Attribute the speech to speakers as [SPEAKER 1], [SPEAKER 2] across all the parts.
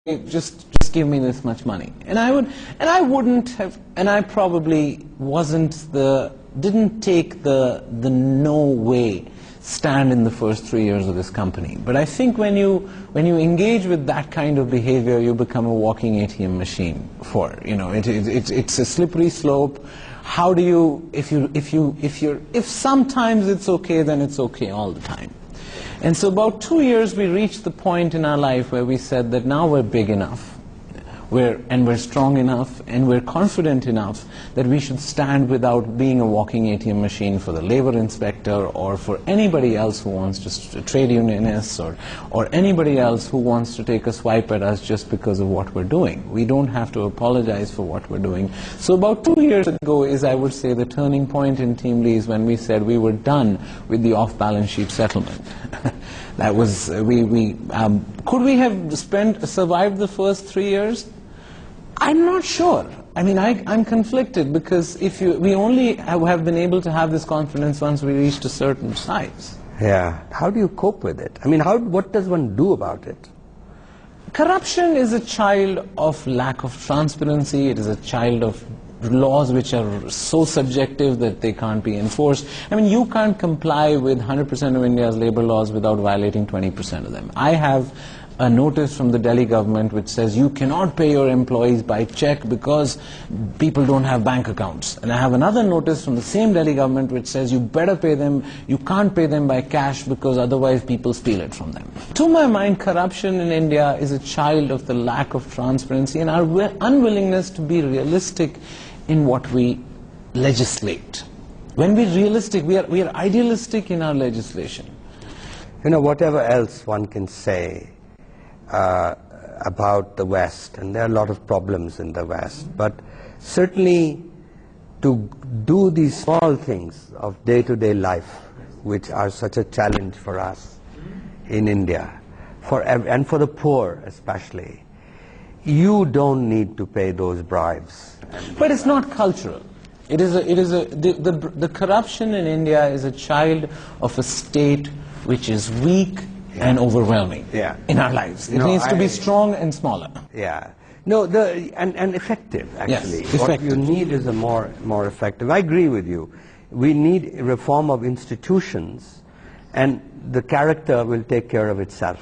[SPEAKER 1] just give me this much money. And I wouldn't have, and I probably didn't take the no way stand in the first 3 years of this company. But I think when you engage with that kind of behavior, you become a walking ATM machine for it. You know, it's a slippery slope. How do you, if sometimes it's okay, then it's okay all the time. And so about 2 years, we reached the point in our life where we said that now we're big enough, and we're strong enough, and we're confident enough that we should stand without being a walking ATM machine for the labor inspector or for anybody else who wants to trade unionists or anybody else who wants to take a swipe at us just because of what we're doing. We don't have to apologize for what we're doing. So about 2 years ago is, I would say, the turning point in TeamLease when we said we were done with the off-balance sheet settlement. That was, could we have survived the first 3 years? I'm not sure. I mean, I'm conflicted, because we only have been able to have this confidence once we reached a certain size.
[SPEAKER 2] Yeah. How do you cope with it? I mean, what does one do about it?
[SPEAKER 1] Corruption is a child of lack of transparency. It is a child of laws which are so subjective that they can't be enforced. I mean, you can't comply with 100% of India's labor laws without violating 20% of them. I have a notice from the Delhi government which says you cannot pay your employees by check because people don't have bank accounts. And I have another notice from the same Delhi government which says you better pay them, you can't pay them by cash because otherwise people steal it from them. To my mind, corruption in India is a child of the lack of transparency and our unwillingness to be realistic in what we legislate. When we're realistic, we are idealistic in our legislation.
[SPEAKER 2] You know, whatever else one can say about the West, and there are a lot of problems in the West, but certainly to do these small things of day-to-day life, which are such a challenge for us in India, and for the poor especially, you don't need to pay those bribes.
[SPEAKER 1] But it's not cultural. The corruption in India is a child of a state which is weak and overwhelming in our lives. It needs to be strong and smaller.
[SPEAKER 2] Yeah. No, and effective, actually.
[SPEAKER 1] Yes,
[SPEAKER 2] what you need is a more effective. I agree with you. We need a reform of institutions, and the character will take care of itself.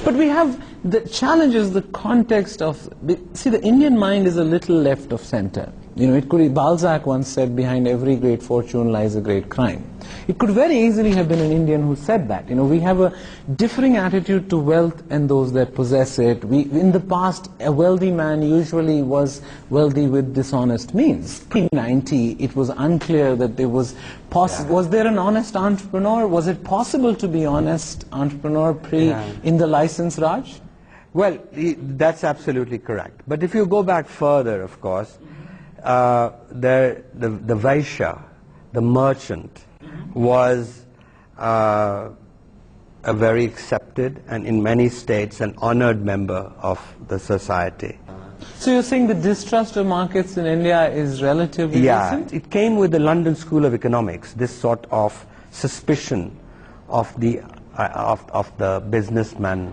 [SPEAKER 1] But we have the challenges, the context of, see, the Indian mind is a little left of center. You know, Balzac once said, behind every great fortune lies a great crime. It could very easily have been an Indian who said that. You know, we have a differing attitude to wealth and those that possess it. In the past, a wealthy man usually was wealthy with dishonest means. Pre-90, it was unclear that there was was there an honest entrepreneur? Was it possible to be honest entrepreneur in the license Raj?
[SPEAKER 2] Well, that's absolutely correct. But if you go back further, of course, the Vaishya, the merchant, was a very accepted and in many states an honored member of the society.
[SPEAKER 1] So you're saying the distrust of markets in India is relatively recent?
[SPEAKER 2] It came with the London School of Economics, this sort of suspicion of the businessman,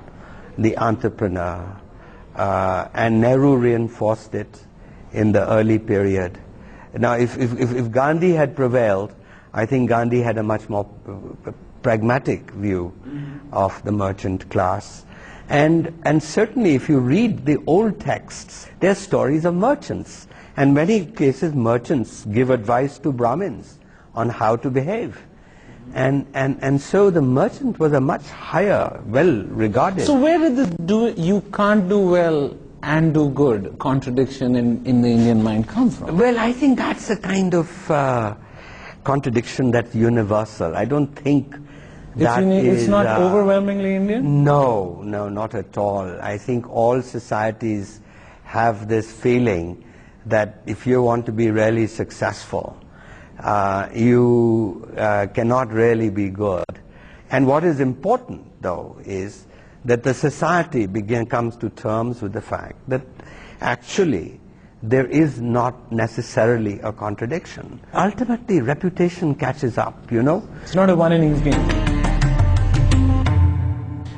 [SPEAKER 2] the entrepreneur, and Nehru reinforced it in the early period. Now, if Gandhi had prevailed, I think Gandhi had a much more pragmatic view of the merchant class. And certainly, if you read the old texts, they're stories of merchants. And in many cases, merchants give advice to Brahmins on how to behave. And so the merchant was a much higher, well-regarded.
[SPEAKER 1] So where did this you can't do well and do good contradiction in the Indian mind come from?
[SPEAKER 2] Well, I think that's a kind of contradiction that's universal. I don't think
[SPEAKER 1] it's not overwhelmingly Indian?
[SPEAKER 2] No, not at all. I think all societies have this feeling that if you want to be really successful, you cannot really be good. And what is important, though, is that the society comes to terms with the fact that actually there is not necessarily a contradiction. Ultimately, reputation catches up, you know.
[SPEAKER 1] It's not a one-innings game.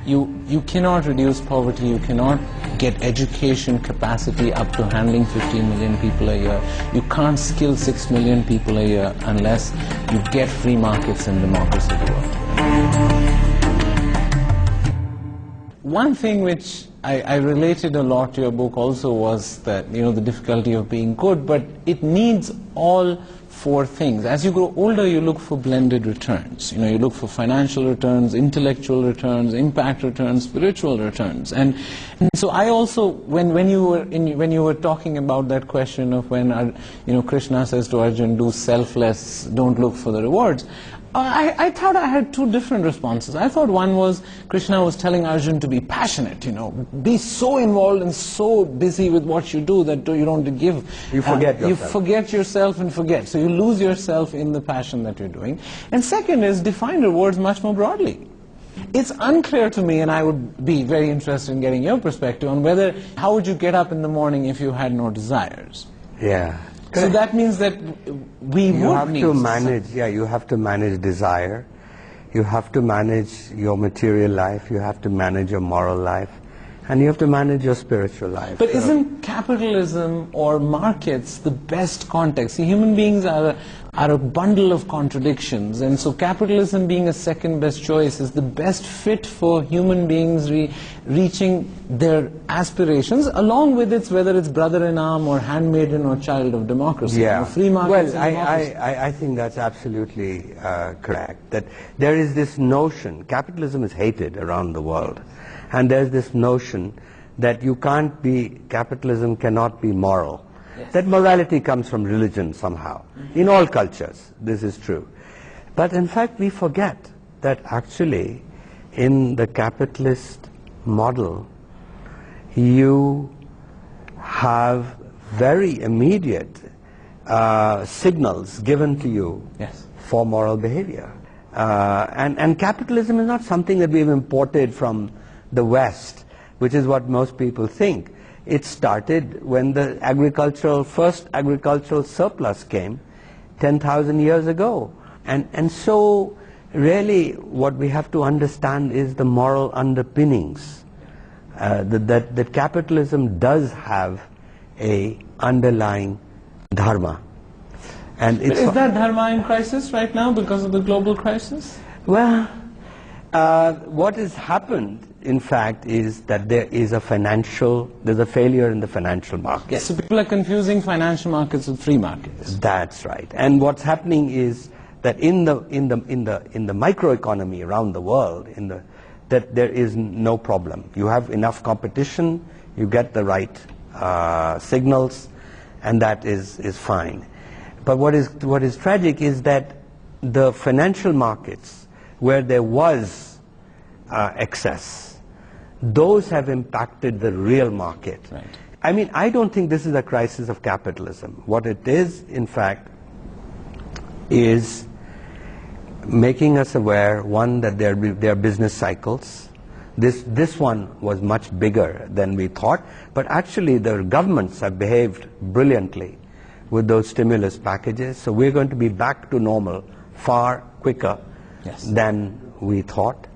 [SPEAKER 1] You cannot reduce poverty, you cannot get education capacity up to handling 15 million people a year. You can't skill 6 million people a year unless you get free markets and democracy to work. One thing which I related a lot to your book also was that, the difficulty of being good, but it needs all four things. As you grow older, you look for blended returns. You look for financial returns, intellectual returns, impact returns, spiritual returns. And so I also, when you were talking about that question of when Krishna says to Arjun, do selfless, don't look for the rewards, I thought I had two different responses. I thought one was Krishna was telling Arjun to be passionate, be so involved and so busy with what you do that you don't give.
[SPEAKER 2] You forget yourself.
[SPEAKER 1] You forget yourself and forget. So you lose yourself in the passion that you're doing. And second is define rewards much more broadly. It's unclear to me, and I would be very interested in getting your perspective on how would you get up in the morning if you had no desires?
[SPEAKER 2] Yeah.
[SPEAKER 1] So that means that we
[SPEAKER 2] you
[SPEAKER 1] would
[SPEAKER 2] have
[SPEAKER 1] need
[SPEAKER 2] to manage. Yeah, you have to manage desire. You have to manage your material life. You have to manage your moral life, and you have to manage your spiritual life.
[SPEAKER 1] But isn't capitalism or markets the best context? See, human beings are a bundle of contradictions, and so capitalism being a second best choice is the best fit for human beings reaching their aspirations, along with whether it's brother-in-arm or handmaiden or child of democracy.
[SPEAKER 2] Yeah.
[SPEAKER 1] Free markets.
[SPEAKER 2] Well, I think that's absolutely correct. That there is this notion, capitalism is hated around the world, and there's this notion that capitalism cannot be moral. Yes. That morality comes from religion somehow. In all cultures, this is true. But in fact, we forget that actually in the capitalist model, you have very immediate signals given to you
[SPEAKER 1] yes.
[SPEAKER 2] for moral behavior. And capitalism is not something that we've imported from the West, which is what most people think. It started when the first agricultural surplus came 10,000 years ago. And so really what we have to understand is the moral underpinnings, that capitalism does have a underlying dharma. And
[SPEAKER 1] but is that dharma in crisis right now because of the global crisis?
[SPEAKER 2] Well, what has happened, in fact, is that there's a failure in the financial market.
[SPEAKER 1] Yes, so people are confusing financial markets with free markets.
[SPEAKER 2] That's right. And what's happening is that in the microeconomy around the world, that there is no problem. You have enough competition, you get the right signals, and that is fine. But what is tragic is that the financial markets, where there was excess, those have impacted the real market.
[SPEAKER 1] Right.
[SPEAKER 2] I mean, I don't think this is a crisis of capitalism. What it is, in fact, is making us aware, one, that there are business cycles. This one was much bigger than we thought, but actually the governments have behaved brilliantly with those stimulus packages. So we're going to be back to normal far quicker
[SPEAKER 1] yes.
[SPEAKER 2] than we thought.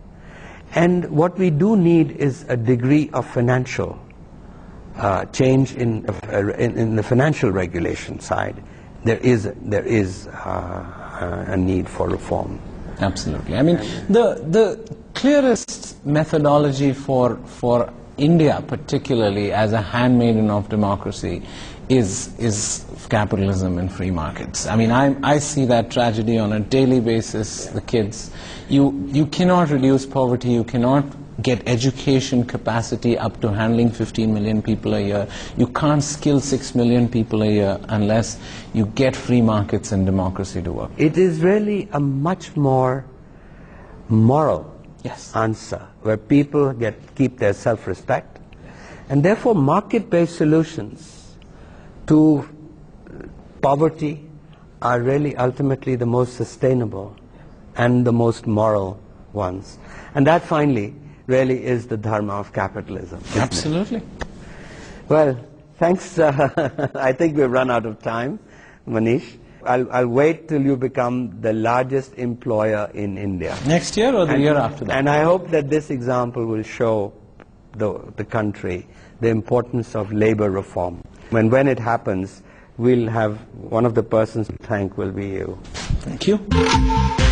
[SPEAKER 2] And what we do need is a degree of financial change in the financial regulation side. There is a need for reform.
[SPEAKER 1] Absolutely. I mean, the clearest methodology for India, particularly as a handmaiden of democracy, is capitalism and free markets. I mean, I see that tragedy on a daily basis. The kids, you cannot reduce poverty, you cannot get education capacity up to handling 15 million people a year. You can't skill 6 million people a year unless you get free markets and democracy to work.
[SPEAKER 2] It is really a much more moral
[SPEAKER 1] yes.
[SPEAKER 2] answer, where people keep their self-respect, and therefore market-based solutions to poverty are really ultimately the most sustainable and the most moral ones. And that finally really is the dharma of capitalism.
[SPEAKER 1] Absolutely.
[SPEAKER 2] Well, thanks. I think we've run out of time, Manish. I'll wait till you become the largest employer in India.
[SPEAKER 1] Next year or the year after that?
[SPEAKER 2] And I hope that this example will show the country, the importance of labor reform. When it happens, we'll have one of the persons to thank will be you.
[SPEAKER 1] Thank you.